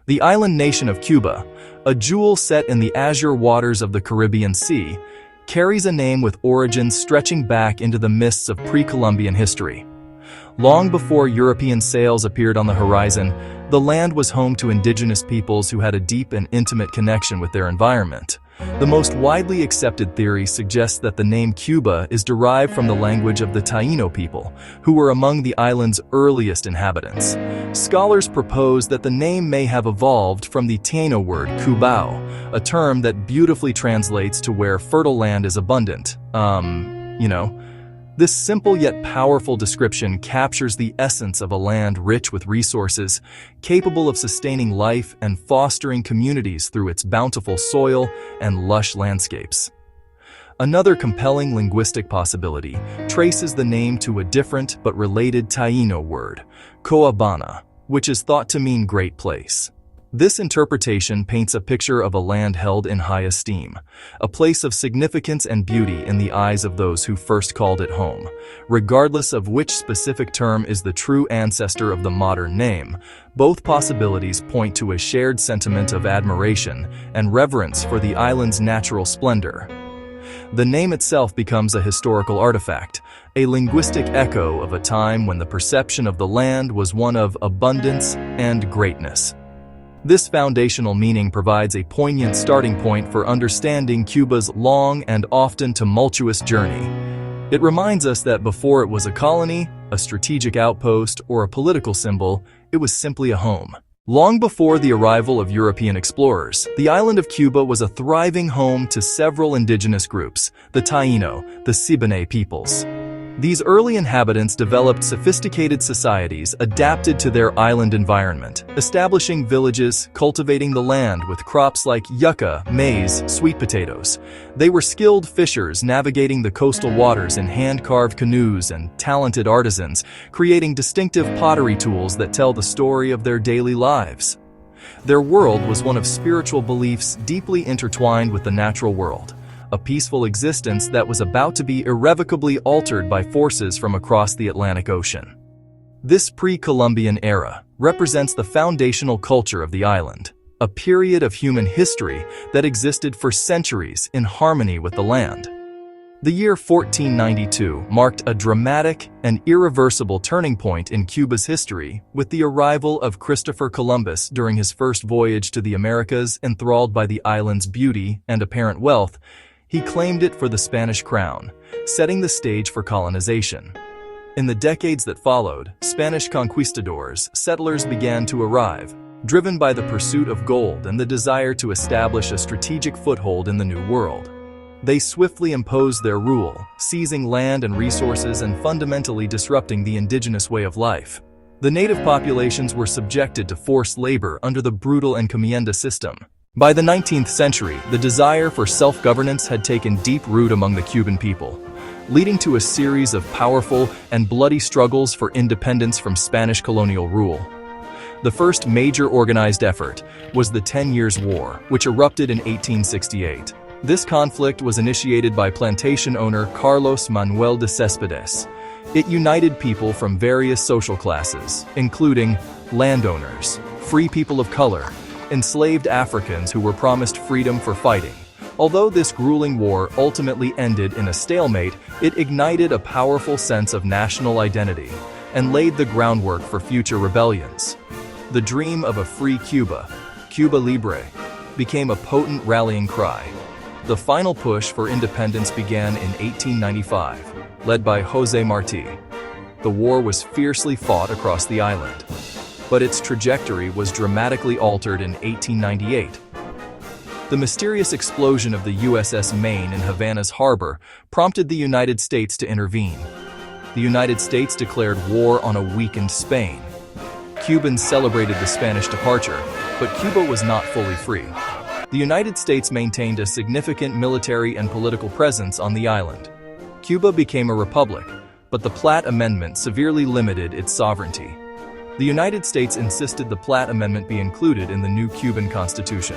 The island nation of Cuba, a jewel set in the azure waters of the Caribbean Sea, carries a name with origins stretching back into the mists of pre-Columbian history. Long before European sails appeared on the horizon, the land was home to indigenous peoples who had a deep and intimate connection with their environment. The most widely accepted theory suggests that the name Cuba is derived from the language of the Taíno people, who were among the island's earliest inhabitants. Scholars propose that the name may have evolved from the Taíno word cubao, a term that beautifully translates to where fertile land is abundant. This simple yet powerful description captures the essence of a land rich with resources, capable of sustaining life and fostering communities through its bountiful soil and lush landscapes. Another compelling linguistic possibility traces the name to a different but related Taíno word, Coabana, which is thought to mean great place. This interpretation paints a picture of a land held in high esteem, a place of significance and beauty in the eyes of those who first called it home. Regardless of which specific term is the true ancestor of the modern name, both possibilities point to a shared sentiment of admiration and reverence for the island's natural splendor. The name itself becomes a historical artifact, a linguistic echo of a time when the perception of the land was one of abundance and greatness. This foundational meaning provides a poignant starting point for understanding Cuba's long and often tumultuous journey. It reminds us that before it was a colony, a strategic outpost, or a political symbol, it was simply a home. Long before the arrival of European explorers, the island of Cuba was a thriving home to several indigenous groups, the Taíno, the Siboney peoples. These early inhabitants developed sophisticated societies adapted to their island environment, establishing villages, cultivating the land with crops like yucca, maize, sweet potatoes. They were skilled fishers navigating the coastal waters in hand-carved canoes and talented artisans, creating distinctive pottery tools that tell the story of their daily lives. Their world was one of spiritual beliefs deeply intertwined with the natural world, a peaceful existence that was about to be irrevocably altered by forces from across the Atlantic Ocean. This pre-Columbian era represents the foundational culture of the island, a period of human history that existed for centuries in harmony with the land. The year 1492 marked a dramatic and irreversible turning point in Cuba's history with the arrival of Christopher Columbus during his first voyage to the Americas. Enthralled by the island's beauty and apparent wealth, he claimed it for the Spanish crown, setting the stage for colonization. In the decades that followed, Spanish conquistadors, settlers began to arrive, driven by the pursuit of gold and the desire to establish a strategic foothold in the New World. They swiftly imposed their rule, seizing land and resources and fundamentally disrupting the indigenous way of life. The native populations were subjected to forced labor under the brutal encomienda system. By the 19th century, the desire for self-governance had taken deep root among the Cuban people, leading to a series of powerful and bloody struggles for independence from Spanish colonial rule. The first major organized effort was the 10 Years' War, which erupted in 1868. This conflict was initiated by plantation owner Carlos Manuel de Céspedes. It united people from various social classes, including landowners, free people of color, enslaved Africans who were promised freedom for fighting. Although this grueling war ultimately ended in a stalemate, it ignited a powerful sense of national identity and laid the groundwork for future rebellions. The dream of a free Cuba, Cuba Libre, became a potent rallying cry. The final push for independence began in 1895, led by José Martí. The war was fiercely fought across the island, but its trajectory was dramatically altered in 1898. The mysterious explosion of the USS Maine in Havana's harbor prompted the United States to intervene. The United States declared war on a weakened Spain. Cubans celebrated the Spanish departure, but Cuba was not fully free. The United States maintained a significant military and political presence on the island. Cuba became a republic, but the Platt Amendment severely limited its sovereignty. The United States insisted the Platt Amendment be included in the new Cuban Constitution.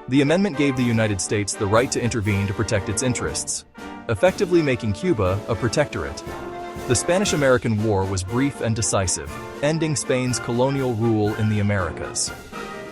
The amendment gave the United States the right to intervene to protect its interests, effectively making Cuba a protectorate. The Spanish-American War was brief and decisive, ending Spain's colonial rule in the Americas.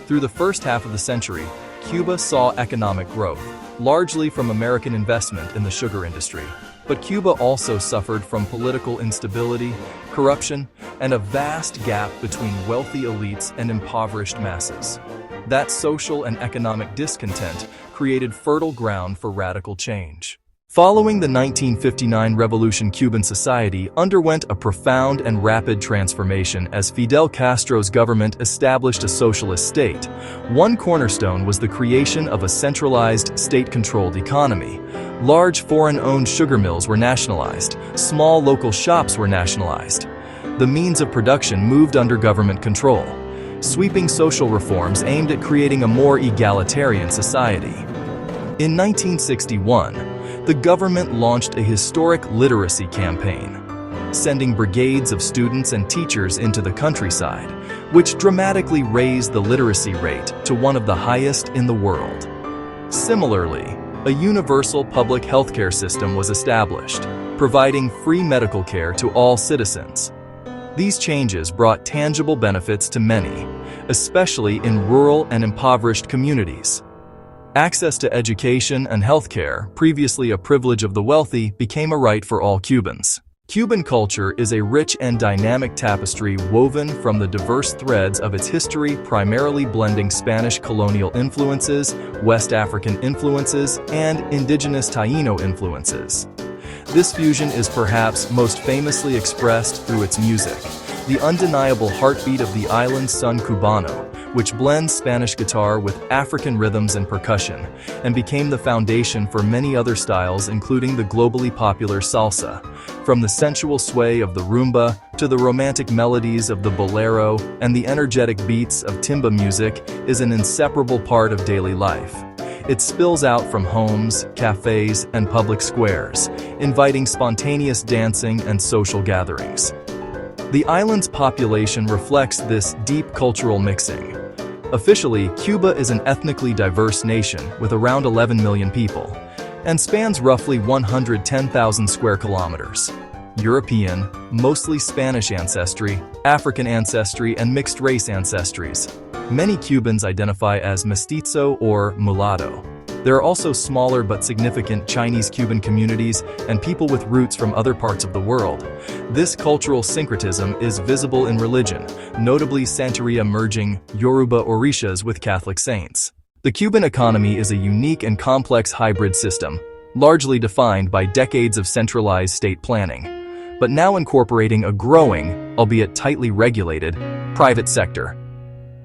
Through the first half of the century, Cuba saw economic growth, largely from American investment in the sugar industry. But Cuba also suffered from political instability, corruption, and a vast gap between wealthy elites and impoverished masses. That social and economic discontent created fertile ground for radical change. Following the 1959 revolution, Cuban society underwent a profound and rapid transformation as Fidel Castro's government established a socialist state. One cornerstone was the creation of a centralized, state-controlled economy. Large foreign-owned sugar mills were nationalized, small local shops were nationalized. The means of production moved under government control. Sweeping social reforms aimed at creating a more egalitarian society. In 1961, the government launched a historic literacy campaign, sending brigades of students and teachers into the countryside, which dramatically raised the literacy rate to one of the highest in the world. Similarly, a universal public healthcare system was established, providing free medical care to all citizens. These changes brought tangible benefits to many, especially in rural and impoverished communities. Access to education and healthcare, previously a privilege of the wealthy, became a right for all Cubans. Cuban culture is a rich and dynamic tapestry woven from the diverse threads of its history, primarily blending Spanish colonial influences, West African influences, and indigenous Taíno influences. This fusion is perhaps most famously expressed through its music, the undeniable heartbeat of the island's son Cubano, which blends Spanish guitar with African rhythms and percussion, and became the foundation for many other styles, including the globally popular salsa. From the sensual sway of the rumba to the romantic melodies of the bolero and the energetic beats of timba, music is an inseparable part of daily life. It spills out from homes, cafes, and public squares, inviting spontaneous dancing and social gatherings. The island's population reflects this deep cultural mixing. Officially, Cuba is an ethnically diverse nation with around 11 million people and spans roughly 110,000 square kilometers. European, mostly Spanish ancestry, African ancestry, and mixed-race ancestries. Many Cubans identify as mestizo or mulatto. There are also smaller but significant Chinese-Cuban communities and people with roots from other parts of the world. This cultural syncretism is visible in religion, notably Santeria merging Yoruba Orishas with Catholic saints. The Cuban economy is a unique and complex hybrid system, largely defined by decades of centralized state planning, but now incorporating a growing, albeit tightly regulated, private sector.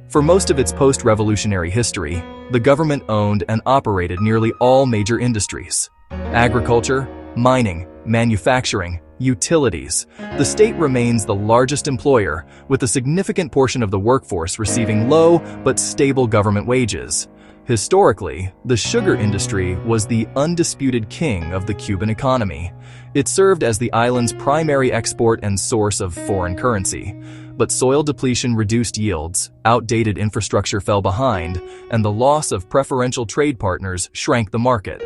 For most of its post-revolutionary history, the government owned and operated nearly all major industries: agriculture, mining, manufacturing, utilities. The state remains the largest employer, with a significant portion of the workforce receiving low but stable government wages. Historically, the sugar industry was the undisputed king of the Cuban economy. It served as the island's primary export and source of foreign currency. But soil depletion reduced yields, outdated infrastructure fell behind, and the loss of preferential trade partners shrank the market.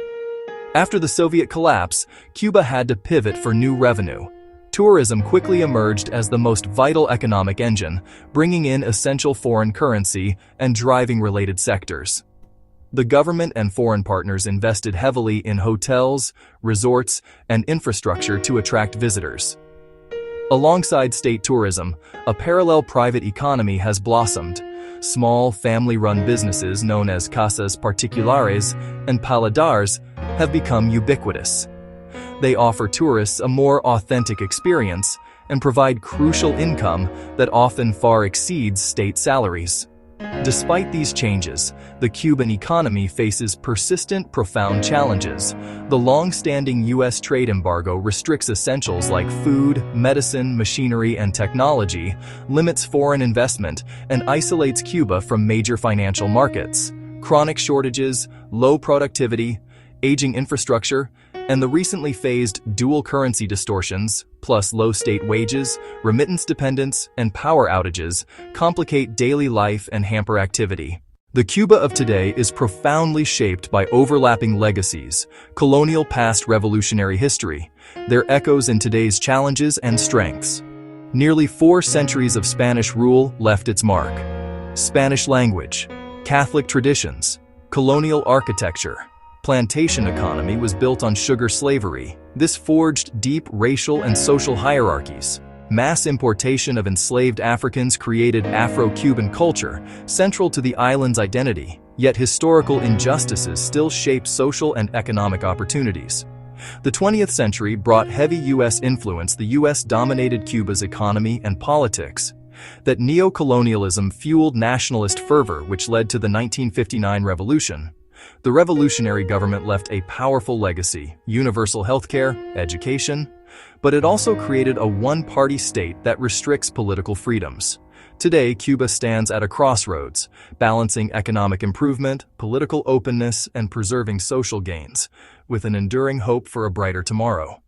After the Soviet collapse, Cuba had to pivot for new revenue. Tourism quickly emerged as the most vital economic engine, bringing in essential foreign currency and driving related sectors. The government and foreign partners invested heavily in hotels, resorts, and infrastructure to attract visitors. Alongside state tourism, a parallel private economy has blossomed. Small, family-run businesses known as casas particulares and paladars have become ubiquitous. They offer tourists a more authentic experience and provide crucial income that often far exceeds state salaries. Despite these changes, the Cuban economy faces persistent, profound challenges. The long-standing U.S. trade embargo restricts essentials like food, medicine, machinery, and technology, limits foreign investment, and isolates Cuba from major financial markets. Chronic shortages, low productivity, aging infrastructure, and the recently phased dual currency distortions, plus low state wages, remittance dependence, and power outages, complicate daily life and hamper activity. The Cuba of today is profoundly shaped by overlapping legacies, colonial past, revolutionary history, their echoes in today's challenges and strengths. Nearly 4 centuries of Spanish rule left its mark. Spanish language. Catholic traditions, colonial architecture, plantation economy was built on sugar slavery. This forged deep racial and social hierarchies. Mass importation of enslaved Africans created Afro-Cuban culture, central to the island's identity, yet historical injustices still shape social and economic opportunities. The 20th century brought heavy U.S. influence. The U.S. dominated Cuba's economy and politics. That neo-colonialism fueled nationalist fervor, which led to the 1959 revolution. The revolutionary government left a powerful legacy: universal healthcare, education, but it also created a one-party state that restricts political freedoms. Today, Cuba stands at a crossroads, balancing economic improvement, political openness, and preserving social gains, with an enduring hope for a brighter tomorrow.